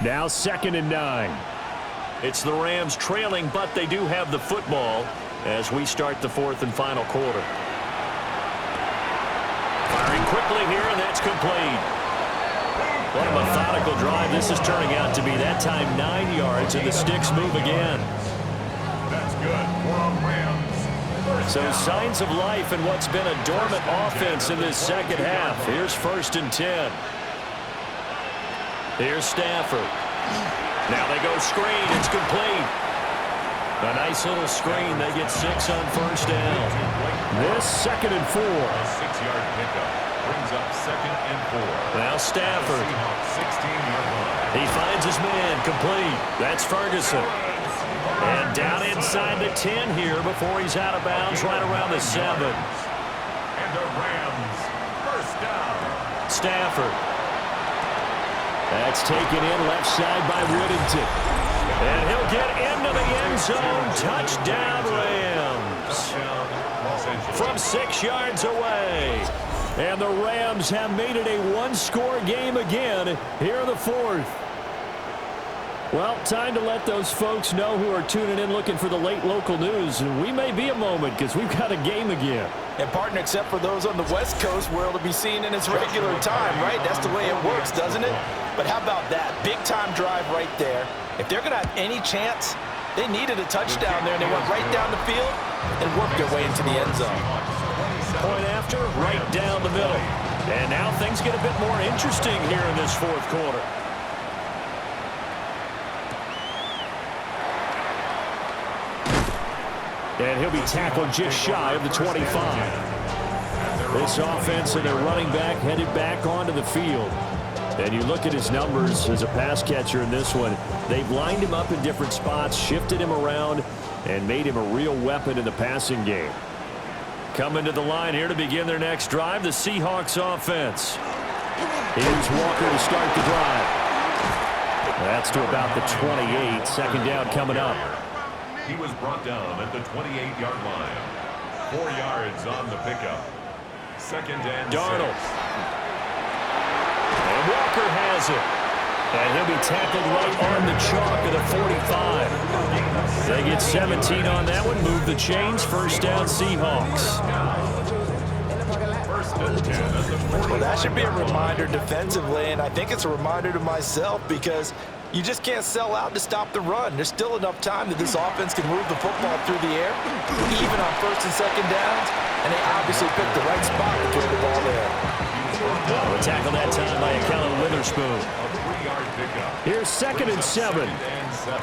Now 2nd and 9. It's the Rams trailing, but they do have the football as we start the 4th and final quarter. Firing quickly here, and that's complete. What a methodical drive this is turning out to be. That time 9 yards, and the sticks move again. That's good for a Rams. So signs of life in what's been a dormant offense in this second half. Here's 1st and 10. Here's Stafford. Now they go screen. It's complete. A nice little screen. They get 6 on 1st down. This 2nd and 4. A 6-yard pickup brings up 2nd and 4. Now Stafford. 16-yard line. He finds his man. Complete. That's Ferguson. And down inside the 10 here before he's out of bounds right around the 7. And the Rams first down. Stafford. That's taken in left side by Whittington. And he'll get into the end zone. Touchdown, Rams. From 6 yards away. And the Rams have made it a one-score game again here in the 4th. Well, time to let those folks know who are tuning in looking for the late local news. And we may be a moment because we've got a game again. And, partner, except for those on the West Coast where it'll be seen in its regular time, right? That's the way it works, doesn't it? But how about that? Big-time drive right there. If they're going to have any chance, they needed a touchdown there, and they went right down the field and worked their way into the end zone. Point after, right down the middle. And now things get a bit more interesting here in this 4th quarter. And he'll be tackled just shy of the 25. This offense and their running back headed back onto the field. And you look at his numbers as a pass catcher in this one. They've lined him up in different spots, shifted him around, and made him a real weapon in the passing game. Coming to the line here to begin their next drive, the Seahawks offense. Here's Walker to start the drive. That's to about the 28. 2nd down coming up. He was brought down at the 28-yard line. 4 yards on the pickup. 2nd and Darnold. 6. And Walker has it. And he'll be tackled right on the chalk of the 45. They get 17 on that one. Move the chains. 1st down Seahawks. 1st and 10 at the 40. Well, that should be a reminder defensively, and I think it's a reminder to myself because you just can't sell out to stop the run. There's still enough time that this offense can move the football through the air, even on 1st and 2nd downs, and they obviously picked the right spot to throw the ball there. A tackle that time by Akello Witherspoon. A 3-yard pickup. Here's 2nd and 7. 2nd and 7.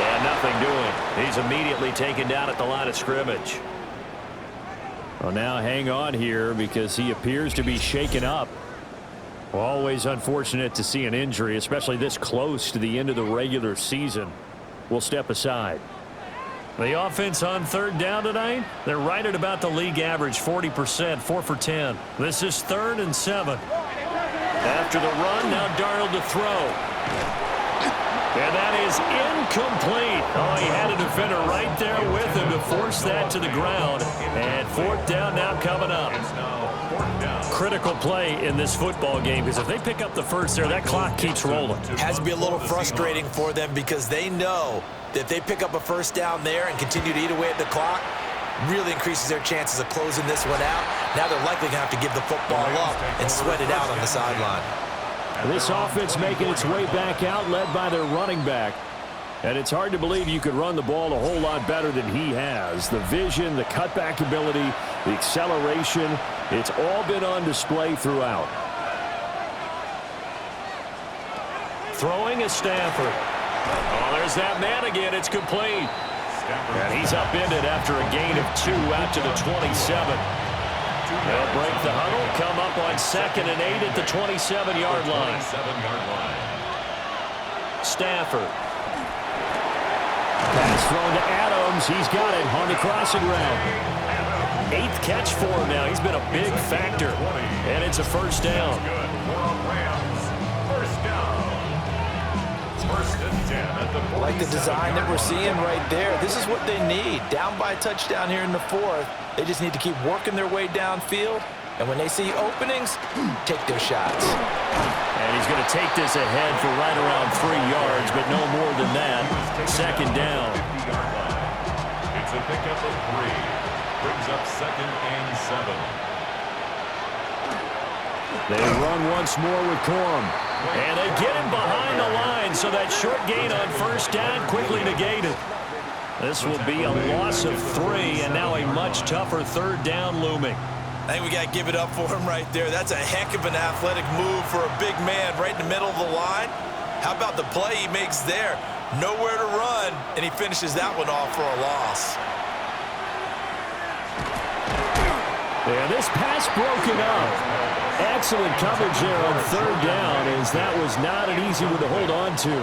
And nothing doing. He's immediately taken down at the line of scrimmage. Well, now hang on here because he appears to be shaken up. Always unfortunate to see an injury, especially this close to the end of the regular season. We'll step aside. The offense on 3rd down tonight, they're right at about the league average, 40%, 4 for 10. This is 3rd and 7. After the run, now Darnold to throw. And that is incomplete. Oh, he had a defender right there with him to force that to the ground. And 4th down now coming up. Critical play in this football game because if they pick up the first there, that clock keeps rolling. It has to be a little frustrating for them because they know that if they pick up a 1st down there and continue to eat away at the clock, really increases their chances of closing this one out. Now they're likely going to have to give the football up and sweat it out on the sideline. This offense making its way back out, led by their running back. And it's hard to believe you could run the ball a whole lot better than he has. The vision, the cutback ability, the acceleration, it's all been on display throughout. Throwing is Stafford. Oh, there's that man again. It's complete. And he's upended after a gain of 2 out to the 27. They'll break the huddle, come up on 2nd and 8 at the 27-yard line. Stafford. Pass thrown to Adams. He's got it on the crossing route. 8th catch for him now. He's been a big factor. And it's a 1st down. I like the design that we're seeing right there. This is what they need. Down by a touchdown here in the 4th. They just need to keep working their way downfield And when they see openings, take their shots. And he's going to take this ahead for right around 3 yards, but no more than that. Second down. It's a pickup of 3. Brings up 2nd and 7. They run once more with Corum. And they get him behind the line, so that short gain on first down quickly negated. This will be a loss of 3, and now a much tougher third down looming. I think we got to give it up for him right there. That's a heck of an athletic move for a big man right in the middle of the line. How about the play he makes there? Nowhere to run, and he finishes that one off for a loss. Yeah, this pass broken up. Excellent coverage there on third down, as that was not an easy one to hold on to.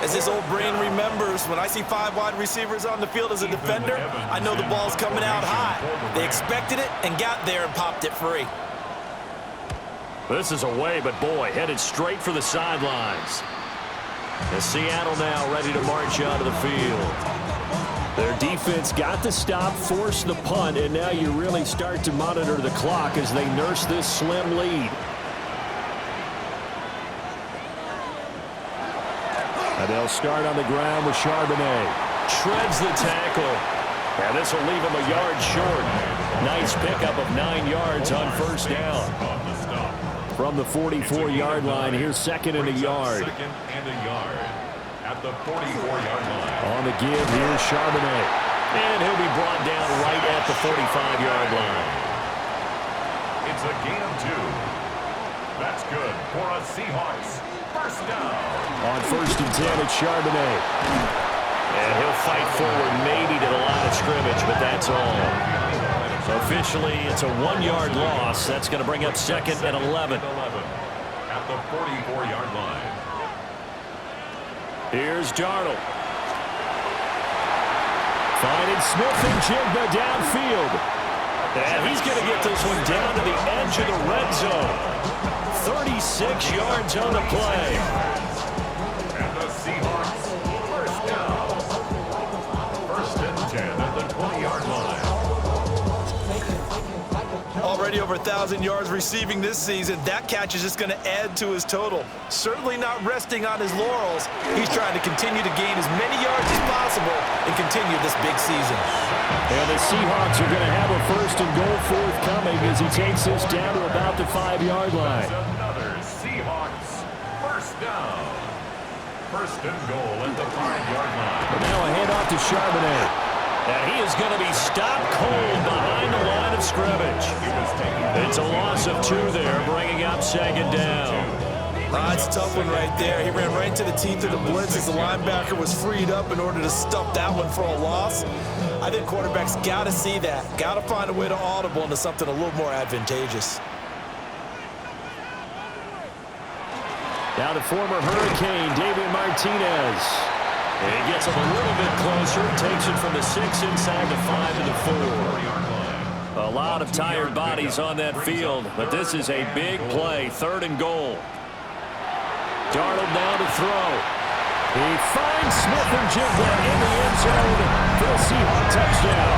As this old brain remembers, when I see 5 wide receivers on the field as a defender, I know the ball's coming out high. They expected it and got there and popped it free. This is away, but boy, headed straight for the sidelines. As Seattle now ready to march onto the field. Their defense got the stop, forced the punt, and now you really start to monitor the clock as they nurse this slim lead. And they'll start on the ground with Charbonnet. Shreds the tackle. And this will leave him a yard short. Nice pickup of 9 yards on first down. From the 44-yard line, here's 2nd and a yard. 2nd and a yard at the 44-yard line. On the give, here's Charbonnet. And he'll be brought down right at the 45-yard line. It's a gain of 2. That's good for a Seahawks first down. On 1st and 10, it's Charbonnet. And he'll fight forward maybe to the line of scrimmage, but that's all. So officially, it's a 1-yard loss. That's going to bring up 2nd and 11. At the 44-yard line. Here's Darnold. Finding Smith and Jigba downfield. And he's going to get this one down to the edge of the red zone. 36 yards on the play. And the Seahawks first down. 1st and 10 at the 20-yard line. Already over 1,000 yards receiving this season. That catch is just going to add to his total. Certainly not resting on his laurels. He's trying to continue to gain as many yards as possible and continue this big season. And the Seahawks are going to have a 1st and goal forthcoming as he takes this down to about the 5-yard line. Another Seahawks first down. 1st and goal at the 5-yard line. But now a handoff to Charbonnet. And he is going to be stopped cold behind the line of scrimmage. It's a loss of 2 there, bringing up 2nd down. It's a tough one right there. He ran right into the teeth of the blitz as the linebacker was freed up in order to stuff that one for a loss. I think quarterbacks got to see that. Got to find a way to audible into something a little more advantageous. Now the former Hurricane, David Martinez. And he gets him a little bit closer, takes it from the 6 inside the 5 to the 4. A lot of tired bodies on that field, but this is a big play, 3rd and goal. Darnold now to throw. He finds Smith and Jigba in the end zone for the Seahawks touchdown.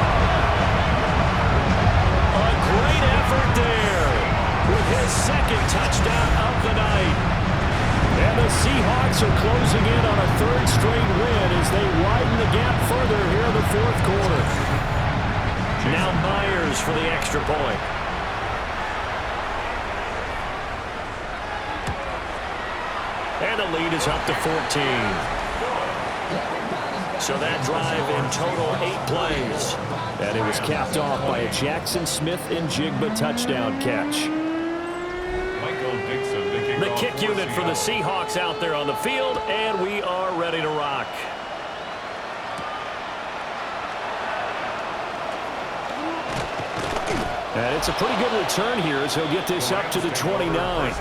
A great effort there with his 2nd touchdown of the night. And the Seahawks are closing in on a 3rd straight win as they widen the gap further here in the 4th quarter. Now Myers for the extra point. And the lead is up to 14. So that drive in total 8 plays. And it was capped off by a Jackson Smith and Jigba touchdown catch. The kick unit for the Seahawks out there on the field, and we are ready to rock. And it's a pretty good return here as he'll get this up to the 29.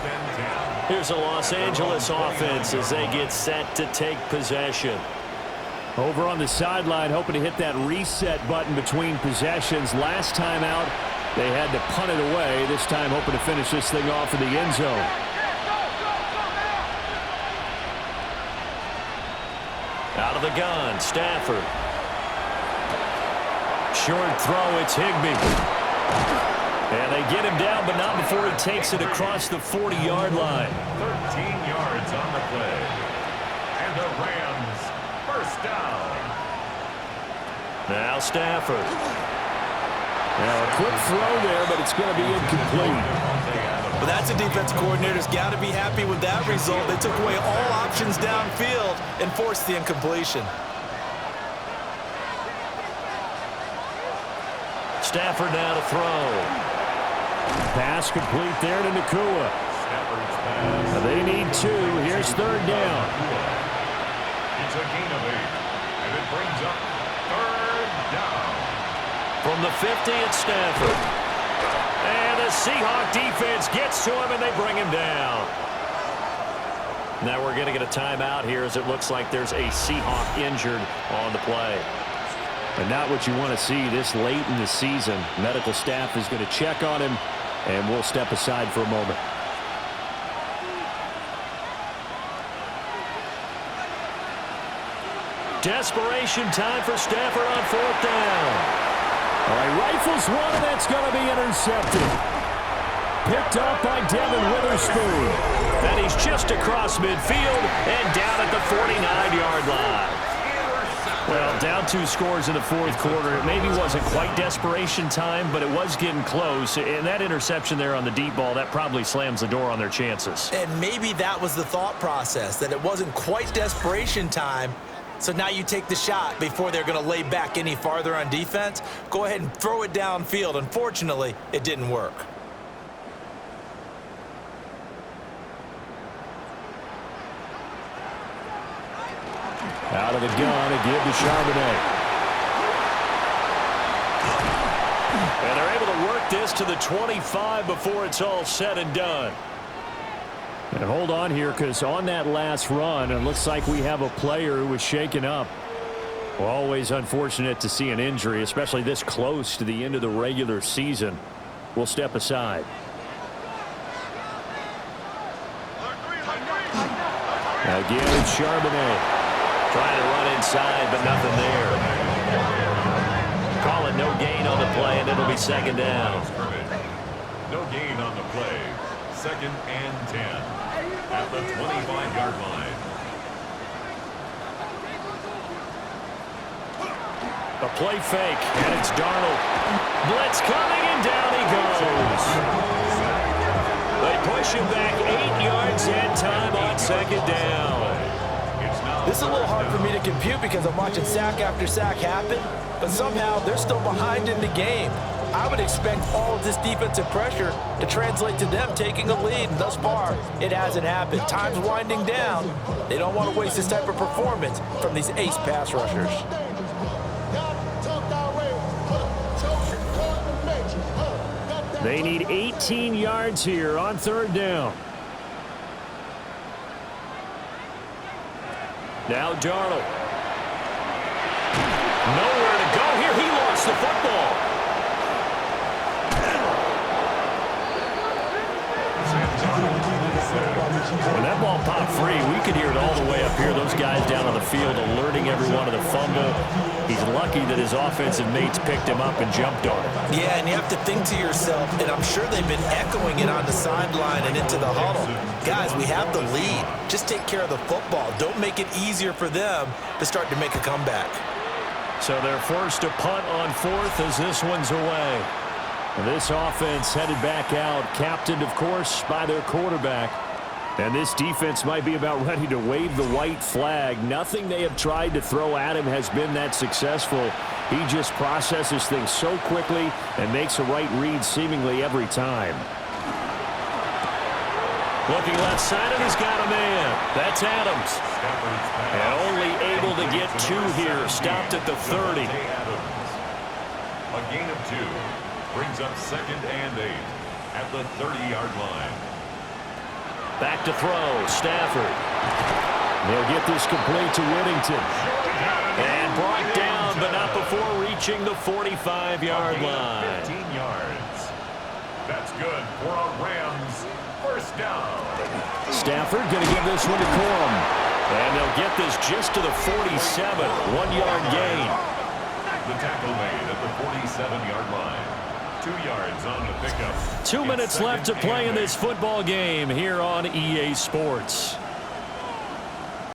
Here's a Los Angeles offense as they get set to take possession. Over on the sideline, hoping to hit that reset button between possessions. Last time out, they had to punt it away. This time hoping to finish this thing off in the end zone. Out of the gun, Stafford. Short throw, it's Higbee. And they get him down, but not before he takes it across the 40-yard line. 13 yards on the play. And the Rams, first down. Now Stafford. Now a quick throw there, but it's going to be incomplete. But that's a defense coordinator's got to be happy with that result. They took away all options downfield and forced the incompletion. Stafford now to throw. Pass complete there to Nakua. They need two. Here's third down. It's a gain of 8. And it brings up third down. From the 50, it's Stafford. And the Seahawk defense gets to him, and they bring him down. Now we're going to get a timeout here as it looks like there's a Seahawk injured on the play. And not what you want to see this late in the season. Medical staff is going to check on him, and we'll step aside for a moment. Desperation time for Stafford on fourth down. All right, rifles one, and that's going to be intercepted. Picked up by Devin Witherspoon. And he's just across midfield and down at the 49-yard line. Well, down 2 scores in the fourth quarter. It maybe wasn't quite desperation time, but it was getting close. And that interception there on the deep ball, that probably slams the door on their chances. And maybe that was the thought process, that it wasn't quite desperation time. So now you take the shot before they're going to lay back any farther on defense. Go ahead and throw it downfield. Unfortunately, it didn't work. Out of the gun, a give to Charbonnet. And they're able to work this to the 25 before it's all said and done. And hold on here, because on that last run, it looks like we have a player who was shaken up. Well, always unfortunate to see an injury, especially this close to the end of the regular season. We'll step aside. Again, it's Charbonnet. Trying to run inside, but nothing there. Call it no gain on the play, and it'll be second down. No gain on the play. Second and 10 at the 25-yard line. A play fake, and it's Darnold. Blitz coming, and down he goes. They push him back 8 yards and time on second down. This is a little hard for me to compute because I'm watching sack after sack happen, but somehow they're still behind in the game. I would expect all of this defensive pressure to translate to them taking a lead, and thus far, it hasn't happened. Time's winding down. They don't want to waste this type of performance from these ace pass rushers. They need 18 yards here on third down. Now Darnold. Nowhere to go here. He lost the football. When that ball popped free, we could hear it all the way up here. Those guys down on the field alerting everyone of the fumble. He's lucky that his offensive mates picked him up and jumped on him. Yeah, and you have to think to yourself, and I'm sure they've been echoing it on the sideline and into the huddle. Guys, we have the lead. Just take care of the football. Don't make it easier for them to start to make a comeback. So they're forced to punt on fourth as this one's away. And this offense headed back out, captained, of course, by their quarterback. And this defense might be about ready to wave the white flag. Nothing they have tried to throw at him has been that successful. He just processes things so quickly and makes a right read seemingly every time. Looking left side, and he's got a man. That's Adams. And only able to get 2 here. Stopped at the 30. A gain of 2 brings up second and 8 at the 30-yard line. Back to throw, Stafford. They'll get this complete to Whittington. And brought down, but not before reaching the 45-yard line. 15 yards. That's good for a Rams first down. Stafford going to give this one to Corum. And they'll get this just to the 47, 1-yard gain. The tackle made at the 47-yard line. 2 yards on the pickup. 2 minutes left to play in this football game here on EA Sports.